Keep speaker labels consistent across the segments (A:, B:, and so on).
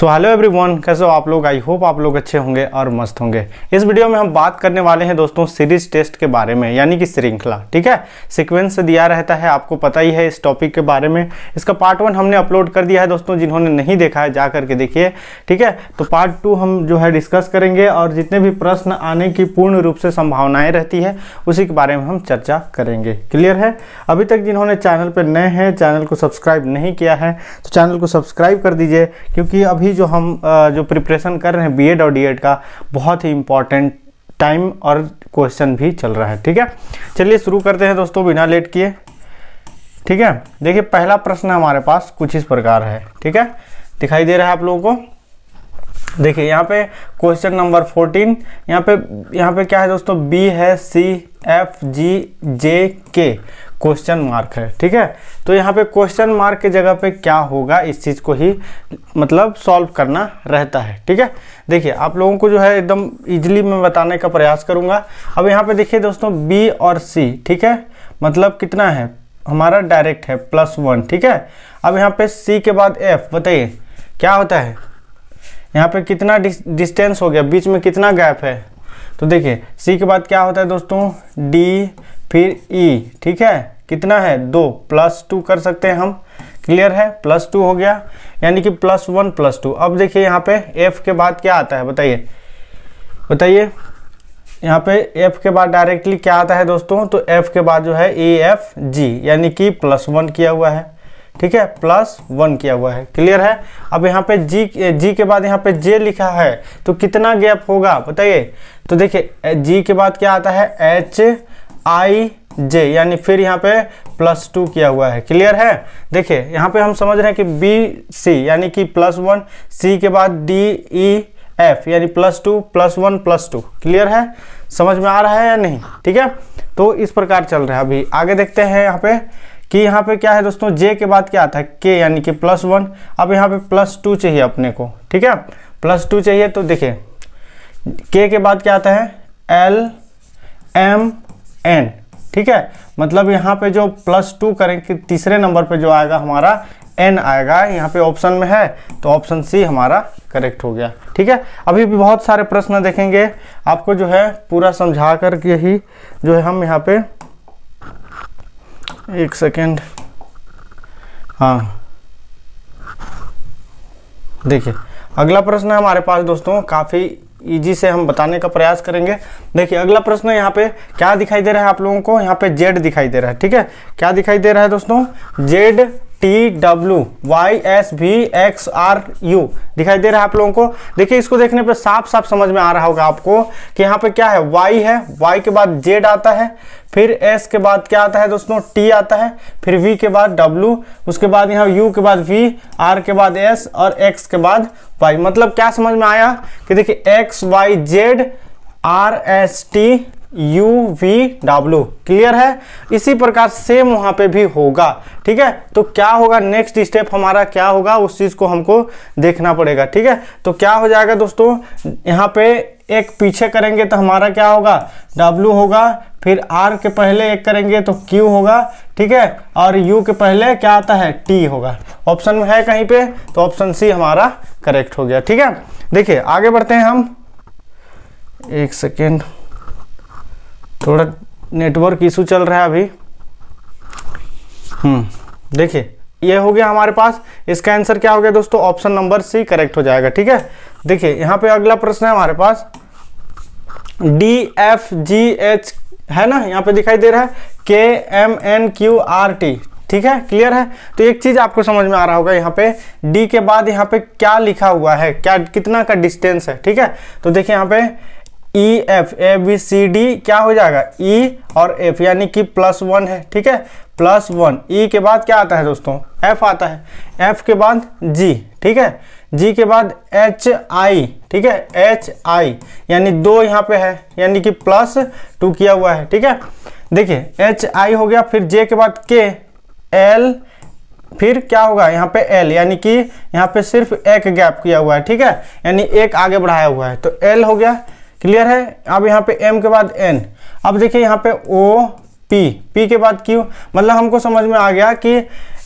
A: So hello everyone, कैसे हो आप लोग। आई होप आप लोग अच्छे होंगे और मस्त होंगे। इस वीडियो में हम बात करने वाले हैं दोस्तों सीरीज टेस्ट के बारे में, यानी कि श्रृंखला। ठीक है, सीक्वेंस से दिया रहता है, आपको पता ही है इस टॉपिक के बारे में। इसका पार्ट 1 हमने अपलोड कर दिया है दोस्तों, जिन्होंने नहीं देखा है जा करके देखिए। ठीक है, तो पार्ट 2 हम जो है डिस्कस करेंगे और जितने भी प्रश्न आने की पूर्ण रूप से संभावनाएं रहती है उसी के बारे में हम चर्चा करेंगे। क्लियर है। अभी तक जिन्होंने चैनल पर नए हैं, चैनल को सब्सक्राइब नहीं किया है तो चैनल को सब्सक्राइब कर दीजिए, क्योंकि अभी जो हम जो प्रिपरेशन कर रहे हैं बीएड और डीएड का, बहुत ही इंपॉर्टेंट टाइम और क्वेश्चन भी चल रहा है। ठीक है, चलिए शुरू करते हैं दोस्तों बिना लेट किए। ठीक है, देखिए पहला प्रश्न हमारे पास कुछ इस प्रकार है। ठीक है, दिखाई दे रहा है आप लोगों को। देखिए यहाँ पे क्वेश्चन नंबर 14, यहाँ पे क्या है दोस्तों, बी है, सी, एफ, जी, जे, के, क्वेश्चन मार्क है। ठीक है, तो यहाँ पे क्वेश्चन मार्क के जगह पे क्या होगा, इस चीज़ को ही मतलब सॉल्व करना रहता है। ठीक है, देखिए आप लोगों को जो है एकदम इजीली मैं बताने का प्रयास करूँगा। अब यहाँ पे देखिए दोस्तों बी और सी, ठीक है, मतलब कितना है हमारा, डायरेक्ट है +1। ठीक है, अब यहाँ पे सी के बाद एफ, बताइए क्या होता है, यहाँ पे कितना डिस्टेंस हो गया, बीच में कितना गैप है। तो देखिए सी के बाद क्या होता है दोस्तों, डी, फिर ई। ठीक है, कितना है 2, +2 कर सकते हैं हम। क्लियर है, +2 हो गया, यानी कि +1 +2। अब देखिए यहाँ पे एफ के बाद क्या आता है, बताइए यहाँ पे एफ के बाद डायरेक्टली क्या आता है दोस्तों, तो एफ के बाद जो है ए, एफ, जी, यानी कि +1 किया हुआ है। ठीक है, +1 किया हुआ है। क्लियर है। अब यहाँ पे जी के बाद यहाँ पे जे लिखा है, तो कितना गैप होगा बताइए। तो देखिए जी के बाद क्या आता है, एच, आई, जे, यानी फिर यहाँ पे +2 किया हुआ है। क्लियर है। देखिए यहाँ पे हम समझ रहे हैं कि बी, सी, यानी कि +1, सी के बाद डी, ई, एफ, यानी +2 +1 +2। क्लियर है, समझ में आ रहा है या नहीं। ठीक है, तो इस प्रकार चल रहा है। अभी आगे देखते हैं यहाँ पे कि यहाँ पे क्या है दोस्तों, जे के बाद क्या आता है, के, यानी कि +1। अब यहाँ पे +2 चाहिए अपने को। ठीक है, +2 चाहिए, तो देखिए के बाद क्या आता है, एल, एम, एन। ठीक है, मतलब यहाँ पे जो +2 करेंगे, तीसरे नंबर पे जो आएगा हमारा n आएगा, यहाँ पे ऑप्शन में है, तो ऑप्शन सी हमारा करेक्ट हो गया। ठीक है, अभी भी बहुत सारे प्रश्न देखेंगे, आपको जो है पूरा समझा कर के ही जो है हम यहाँ पे, एक सेकेंड, हाँ देखिए अगला प्रश्न है हमारे पास दोस्तों, काफ़ी इजी से हम बताने का प्रयास करेंगे। देखिए अगला प्रश्न यहाँ पे क्या दिखाई दे रहा है आप लोगों को, यहाँ पे जेड दिखाई दे रहा है। ठीक है, क्या दिखाई दे रहा है दोस्तों, Z, T, W, Y, S, V, X, R, U दिखाई दे रहा है आप लोगों को। देखिए इसको देखने पे साफ साफ समझ में आ रहा होगा आपको कि यहाँ पे क्या है, वाई है, वाई के बाद जेड आता है, फिर एस के बाद क्या आता है दोस्तों, टी आता है, फिर वी के बाद डब्ल्यू, उसके बाद यहाँ यू के बाद वी, आर के बाद एस और एक्स के बाद वाई। मतलब क्या समझ में आया कि देखिए X, Y, Z, R, S, T, U, V, W. Clear है। इसी प्रकार सेम वहां पे भी होगा। ठीक है, तो क्या होगा, नेक्स्ट स्टेप हमारा क्या होगा, उस चीज को हमको देखना पड़ेगा। ठीक है, तो क्या हो जाएगा दोस्तों, यहाँ पे एक पीछे करेंगे तो हमारा क्या होगा, डब्ल्यू होगा, फिर आर के पहले एक करेंगे तो क्यू होगा। ठीक है, और यू के पहले क्या आता है, टी होगा। ऑप्शन में है कहीं पे, तो ऑप्शन सी हमारा करेक्ट हो गया। ठीक है, देखिए आगे बढ़ते हैं हम, एक सेकेंड, थोड़ा नेटवर्क इशू चल रहा है अभी। देखिए ये हो गया हमारे पास, इसका आंसर क्या हो गया दोस्तों, ऑप्शन नंबर सी करेक्ट हो जाएगा। ठीक है, देखिए यहाँ पे अगला प्रश्न है हमारे पास, डी, एफ, जी, एच है ना, यहाँ पे दिखाई दे रहा है K, M, N, Q, R, T. ठीक है, क्लियर है। तो एक चीज आपको समझ में आ रहा होगा, यहाँ पे डी के बाद यहाँ पे क्या लिखा हुआ है, क्या कितना का डिस्टेंस है। ठीक है, तो देखिए यहाँ पे ई, एफ, ए, बी, सी, डी क्या हो जाएगा, ई और एफ, यानी कि +1 है। ठीक है, +1। ई के बाद क्या आता है दोस्तों, एफ आता है, एफ के बाद जी। ठीक है, जी के बाद एच, आई। ठीक है, एच, आई, यानी 2 यहाँ पे है, यानी कि +2 किया हुआ है। ठीक है, देखिए एच, आई हो गया, फिर जे के बाद के, एल, फिर क्या होगा यहाँ पे एल, यानी कि यहाँ पे सिर्फ एक गैप किया हुआ है। ठीक है, यानी एक आगे बढ़ाया हुआ है, तो एल हो गया। क्लियर है। अब यहाँ पे m के बाद n। अब देखिए यहाँ पे O, पी के बाद क्यू, मतलब हमको समझ में आ गया कि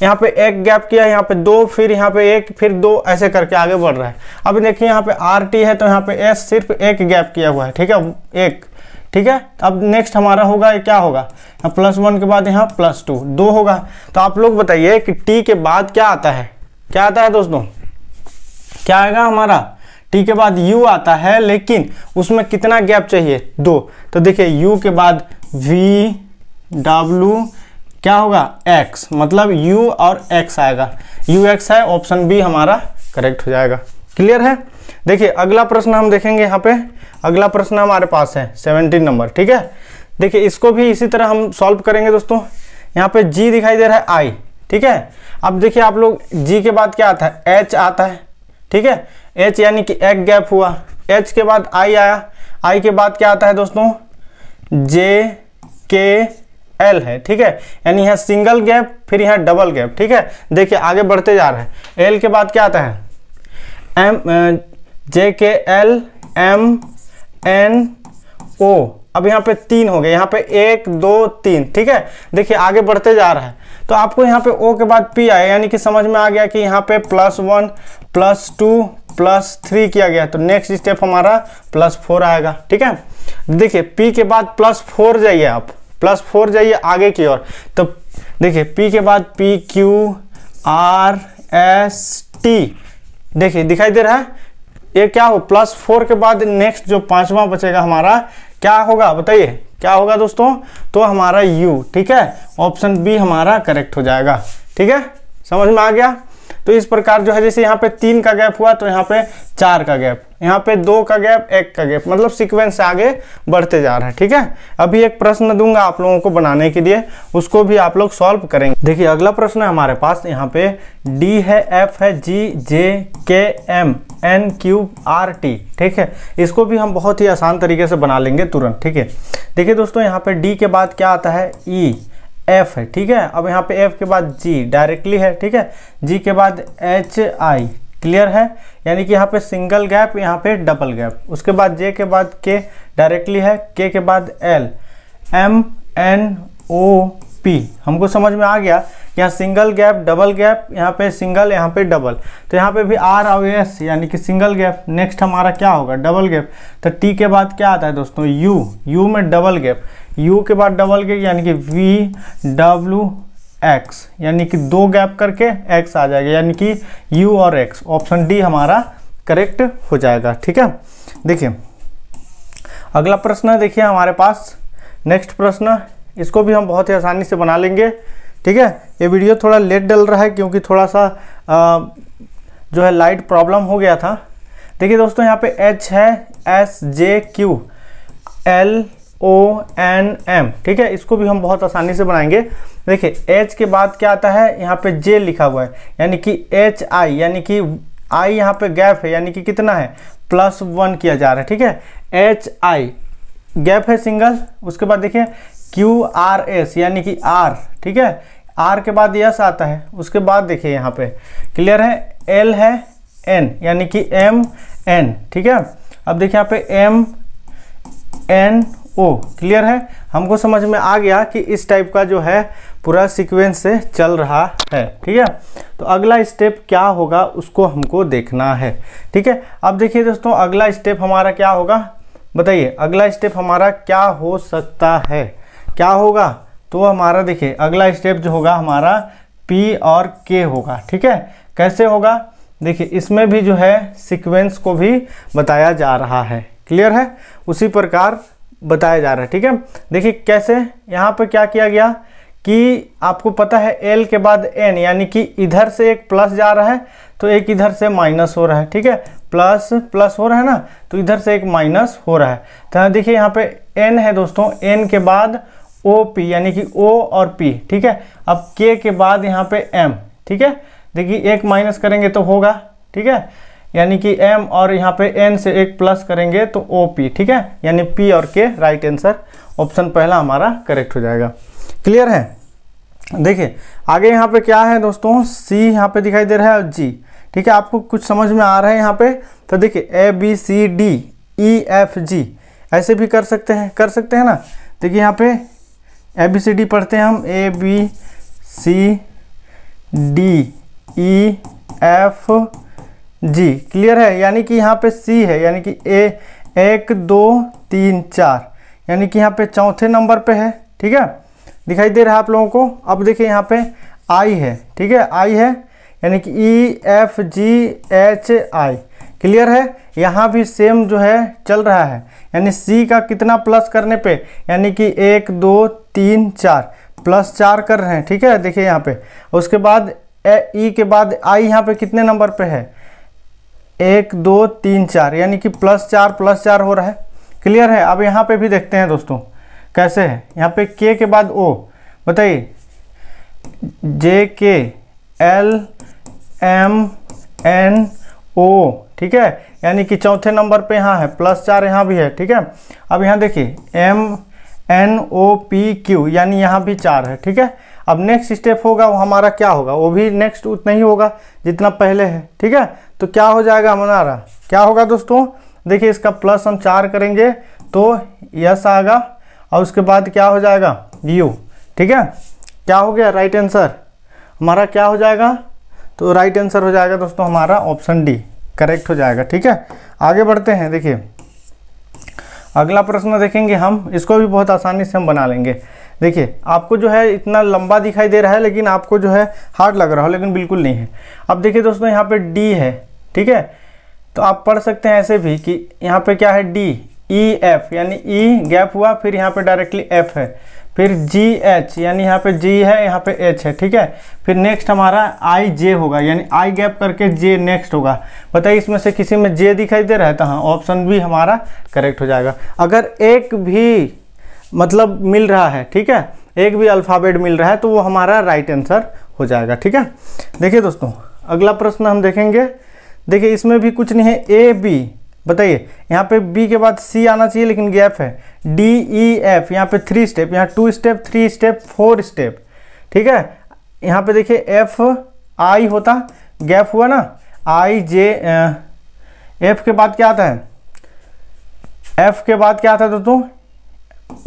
A: यहाँ पे एक गैप किया, यहाँ पे 2, फिर यहाँ पे 1, फिर 2, ऐसे करके आगे बढ़ रहा है। अब देखिए यहाँ पे आर टी है तो यहाँ पे एस सिर्फ एक गैप किया हुआ है, ठीक है, एक, ठीक है। अब नेक्स्ट हमारा होगा ये क्या होगा, +1 के बाद यहाँ +2, 2 होगा। तो आप लोग बताइए कि टी के बाद क्या आता है, क्या आता है दोस्तों, क्या आएगा हमारा, टी के बाद u आता है, लेकिन उसमें कितना गैप चाहिए, 2। तो देखिए u के बाद v w क्या होगा x, मतलब u और x आएगा, ux है, ऑप्शन बी हमारा करेक्ट हो जाएगा। क्लियर है। देखिए अगला प्रश्न हम देखेंगे, यहाँ पे अगला प्रश्न हमारे पास है 17 नंबर, ठीक है। देखिए इसको भी इसी तरह हम सॉल्व करेंगे दोस्तों। यहाँ पे g दिखाई दे रहा है i, ठीक है। अब देखिए आप लोग g के बाद क्या आता है, h आता है, ठीक है, h यानी कि एक गैप हुआ, h के बाद i आया, i के बाद क्या आता है दोस्तों, j k l है, ठीक है, यानी यहाँ सिंगल गैप, फिर यहाँ डबल गैप, ठीक है। देखिए आगे बढ़ते जा रहा है, l के बाद क्या आता है, j k l m n o, अब यहाँ पे 3 हो गए, यहाँ पे 1 2 3, ठीक है। देखिए आगे बढ़ते जा रहा है, तो आपको यहाँ पे o के बाद p आया, यानी कि समझ में आ गया कि यहाँ पे +1 +2 +3 किया गया, तो नेक्स्ट स्टेप हमारा +4 आएगा, ठीक है। देखिए p के बाद +4 जाइए, आप +4 जाइए आगे की ओर, तो देखिए p के बाद p q r s t, देखिए दिखाई दे रहा है, ये क्या हो, +4 के बाद नेक्स्ट जो 5वां बचेगा हमारा क्या होगा, बताइए क्या होगा दोस्तों, तो हमारा u, ठीक है, ऑप्शन बी हमारा करेक्ट हो जाएगा, ठीक है, समझ में आ गया। तो इस प्रकार जो है, जैसे यहाँ पे 3 का गैप हुआ तो यहाँ पे 4 का गैप, यहाँ पे 2 का गैप, 1 का गैप, मतलब सीक्वेंस से आगे बढ़ते जा रहा है, ठीक है। अभी एक प्रश्न दूंगा आप लोगों को बनाने के लिए, उसको भी आप लोग सॉल्व करेंगे। देखिए अगला प्रश्न है हमारे पास, यहाँ पे D है, F है, G J K M N Q R T, ठीक है। इसको भी हम बहुत ही आसान तरीके से बना लेंगे तुरंत, ठीक है। देखिए दोस्तों यहाँ पे D के बाद क्या आता है, E, F है, ठीक है। अब यहाँ पे F के बाद G डायरेक्टली है, ठीक है, G के बाद H I, क्लियर है, यानी कि यहाँ पे सिंगल गैप, यहाँ पे डबल गैप, उसके बाद J के बाद K डायरेक्टली है, K के बाद L, M N O P, हमको समझ में आ गया, यहाँ सिंगल गैप डबल गैप, यहाँ पे सिंगल, यहाँ पे डबल, तो यहाँ पे भी R और S यानी कि सिंगल गैप। नेक्स्ट हमारा क्या होगा, डबल गैप, तो T के बाद क्या आता है दोस्तों, U में डबल गैप, U के बाद डबल गैप यानी कि V W X, यानी कि 2 गैप करके X आ जाएगा, यानी कि U और X, ऑप्शन डी हमारा करेक्ट हो जाएगा, ठीक है। देखिए अगला प्रश्न है, देखिए हमारे पास नेक्स्ट प्रश्न, इसको भी हम बहुत ही आसानी से बना लेंगे, ठीक है। ये वीडियो थोड़ा लेट डल रहा है क्योंकि थोड़ा सा जो है लाइट प्रॉब्लम हो गया था। देखिए दोस्तों यहाँ पे H है, S J Q L O N M, ठीक है, इसको भी हम बहुत आसानी से बनाएंगे। देखिए H के बाद क्या आता है, यहाँ पे J लिखा हुआ है, यानी कि H I, यानी कि I यहाँ पे गैप है, यानी कि कितना है, +1 किया जा रहा है, ठीक है। H I गैप है सिंगल, उसके बाद देखिए Q R S यानी कि R, ठीक है, R के बाद S आता है, उसके बाद देखिए यहाँ पे क्लियर है, L है N यानी कि M N, ठीक है। अब देखिए यहाँ पे M N O, क्लियर है, हमको समझ में आ गया कि इस टाइप का जो है पूरा सीक्वेंस से चल रहा है, ठीक है। तो अगला स्टेप क्या होगा उसको हमको देखना है, ठीक है। अब देखिए दोस्तों अगला स्टेप हमारा क्या होगा, बताइए अगला स्टेप हमारा क्या हो सकता है, क्या होगा, तो हमारा देखिए अगला स्टेप जो होगा हमारा P और K होगा, ठीक है। कैसे होगा, देखिए इसमें भी जो है सीक्वेंस को भी बताया जा रहा है, क्लियर है, उसी प्रकार बताया जा रहा है, ठीक है। देखिए कैसे, यहाँ पे क्या किया गया कि आपको पता है L के बाद N, यानी कि इधर से एक प्लस जा रहा है तो एक इधर से माइनस हो रहा है, ठीक है, प्लस प्लस हो रहा है ना, तो इधर से एक माइनस हो रहा है। तो देखिए यहाँ पे N है दोस्तों, N के बाद OP यानी कि O और P, ठीक है। अब K के बाद यहाँ पे M, ठीक है, देखिए एक माइनस करेंगे तो होगा, ठीक है, यानी कि M और यहाँ पे N से एक प्लस करेंगे तो OP, ठीक है, यानी P और K राइट आंसर, ऑप्शन पहला हमारा करेक्ट हो जाएगा, क्लियर है। देखिए आगे यहाँ पे क्या है दोस्तों, C यहाँ पे दिखाई दे रहा है और G, ठीक है, आपको कुछ समझ में आ रहा है यहाँ पे, तो देखिए ABCDEFG ऐसे भी कर सकते हैं ना। देखिए यहाँ पे ABCD पढ़ते हैं हम, ABCDEFG, क्लियर है। यानी कि यहाँ पे C है, यानी कि 1 2 3 4, यानी कि यहाँ पे चौथे नंबर पे है, ठीक है, दिखाई दे रहा है आप लोगों को। अब देखिए यहाँ पे I है, ठीक है, I है, यानी कि EFGHI, क्लियर है। यहाँ भी सेम जो है चल रहा है, यानी C का कितना प्लस करने पे, यानी कि 1 2 3 4 प्लस 4 कर रहे हैं, ठीक है, देखिए यहाँ पे। उसके बाद E के बाद I यहाँ पे कितने नंबर पे है, 1 2 3 4, यानी कि प्लस 4 हो रहा है, क्लियर है। अब यहाँ पे भी देखते हैं दोस्तों कैसे है। यहाँ पे K के बाद O, बताइए, JKLMNO, ठीक है, यानी कि चौथे नंबर पे यहाँ है, प्लस 4 यहाँ भी है, ठीक है। अब यहाँ देखिए MNOPQ, यानी यहाँ भी 4 है, ठीक है। अब नेक्स्ट स्टेप होगा वो हमारा क्या होगा, वो भी नेक्स्ट उतना ही होगा जितना पहले है, ठीक है। तो क्या हो जाएगा हमारा, क्या होगा दोस्तों, देखिए इसका प्लस हम 4 करेंगे तो यस आएगा, और उसके बाद क्या हो जाएगा U, ठीक है। क्या हो गया, राइट आंसर हमारा क्या हो जाएगा, तो राइट आंसर हो जाएगा दोस्तों हमारा ऑप्शन डी, करेक्ट हो जाएगा, ठीक है। आगे बढ़ते हैं, देखिए अगला प्रश्न देखेंगे हम, इसको भी बहुत आसानी से हम बना लेंगे। देखिए आपको जो है इतना लंबा दिखाई दे रहा है, लेकिन आपको जो है हार्ड लग रहा हो, लेकिन बिल्कुल नहीं है। अब देखिए दोस्तों यहाँ पे डी है, ठीक है, तो आप पढ़ सकते हैं ऐसे भी कि यहाँ पे क्या है, डी ई एफ, यानी ई गैप हुआ, फिर यहाँ पे डायरेक्टली एफ है, फिर जी एच, यानी यहाँ पे जी है, यहाँ पे एच है, ठीक है। फिर नेक्स्ट हमारा आई जे होगा, यानी आई गैप करके जे नेक्स्ट होगा। बताइए इसमें से किसी में जे दिखाई दे रहा है, तो हाँ ऑप्शन बी हमारा करेक्ट हो जाएगा। अगर एक भी मतलब मिल रहा है, ठीक है, एक भी अल्फ़ाबेट मिल रहा है तो वो हमारा राइट आंसर हो जाएगा, ठीक है। देखिए दोस्तों अगला प्रश्न हम देखेंगे। देखिए इसमें भी कुछ नहीं है, ए बी, बताइए यहाँ पे बी के बाद सी आना चाहिए, लेकिन गैप है, डी ई एफ, यहाँ पे 3 स्टेप, यहाँ 2 स्टेप 3 स्टेप 4 स्टेप, ठीक है। यहाँ पे देखिए एफ आई होता, गैप हुआ ना, आई जे, एफ के बाद क्या आता है, एफ के बाद क्या आता है दोस्तों,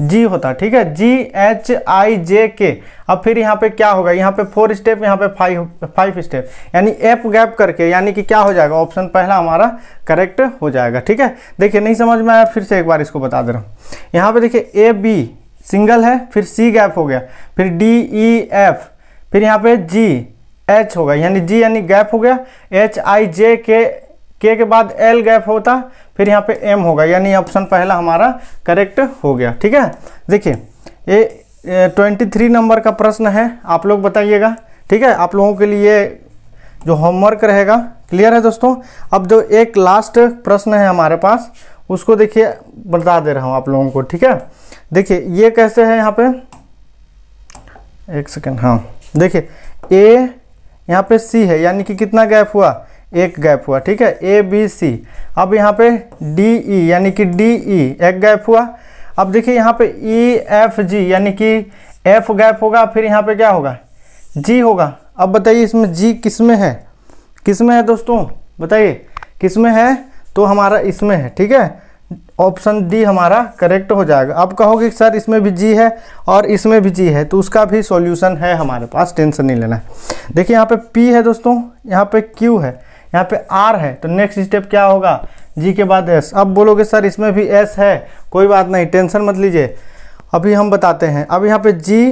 A: जी होता, ठीक है, जी एच आई जे के। अब फिर यहाँ पे क्या होगा, यहाँ पे 4 स्टेप, यहाँ पे 5 स्टेप, यानी एफ गैप करके, यानी कि क्या हो जाएगा, ऑप्शन पहला हमारा करेक्ट हो जाएगा, ठीक है। देखिए नहीं समझ में आया, फिर से एक बार इसको बता दे रहा हूँ। यहाँ पे देखिए ए बी सिंगल है, फिर सी गैप हो गया, फिर डी ई एफ, फिर यहाँ पे जी एच होगा, यानी जी यानी गैप हो गया, एच आई जे के बाद एल गैप होता, फिर यहाँ पे एम होगा, यानी ऑप्शन पहला हमारा करेक्ट हो गया, ठीक है। देखिए ये 23 नंबर का प्रश्न है, आप लोग बताइएगा, ठीक है, आप लोगों के लिए जो होमवर्क रहेगा, क्लियर है दोस्तों। अब जो एक लास्ट प्रश्न है हमारे पास, उसको देखिए बता दे रहा हूँ आप लोगों को, ठीक है। देखिए ये कैसे है, यहाँ पे एक सेकेंड, हाँ देखिए ए यहाँ पे सी है, यानी कि कितना गैप हुआ, एक गैप हुआ, ठीक है, ए बी सी। अब यहाँ पे डी ई, यानी कि डी ई एक गैप हुआ। अब देखिए यहाँ पे ई एफ जी, यानी कि एफ गैप होगा, फिर यहाँ पे क्या होगा, जी होगा। अब बताइए इसमें जी किसमें है, किसमें है दोस्तों, बताइए किसमें है, तो हमारा इसमें है, ठीक है, ऑप्शन डी हमारा करेक्ट हो जाएगा। अब कहोगे सर इसमें भी जी है और इसमें भी जी है, तो उसका भी सॉल्यूशन है हमारे पास, टेंशन नहीं लेना है। देखिए यहाँ पे पी है दोस्तों, यहाँ पे क्यू है, यहाँ पे आर है, तो नेक्स्ट स्टेप क्या होगा, जी के बाद एस। अब बोलोगे सर इसमें भी एस है, कोई बात नहीं, टेंशन मत लीजिए, अभी हम बताते हैं। अब यहाँ पे जी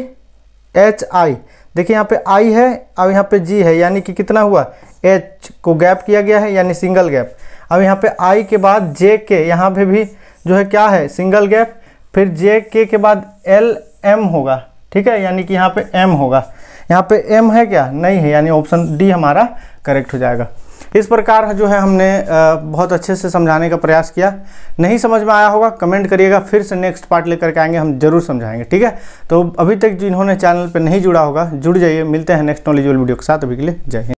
A: एच आई, देखिए यहाँ पे आई है, अब यहाँ पे जी है, यानी कि कितना हुआ, एच को गैप किया गया है, यानी सिंगल गैप। अब यहाँ पे आई के बाद जे के, यहाँ पे भी जो है क्या है, सिंगल गैप, फिर जे के बाद एल एम होगा, ठीक है, यानी कि यहाँ पे एम होगा। यहाँ पे एम है क्या, नहीं है, यानी ऑप्शन डी हमारा करेक्ट हो जाएगा। इस प्रकार जो है हमने बहुत अच्छे से समझाने का प्रयास किया। नहीं समझ में आया होगा कमेंट करिएगा, फिर से नेक्स्ट पार्ट लेकर के आएंगे, हम जरूर समझाएंगे, ठीक है। तो अभी तक जिन्होंने चैनल पर नहीं जुड़ा होगा जुड़ जाइए, मिलते हैं नेक्स्ट नॉलेजेबल वीडियो के साथ, अभी के लिए जय हिंद।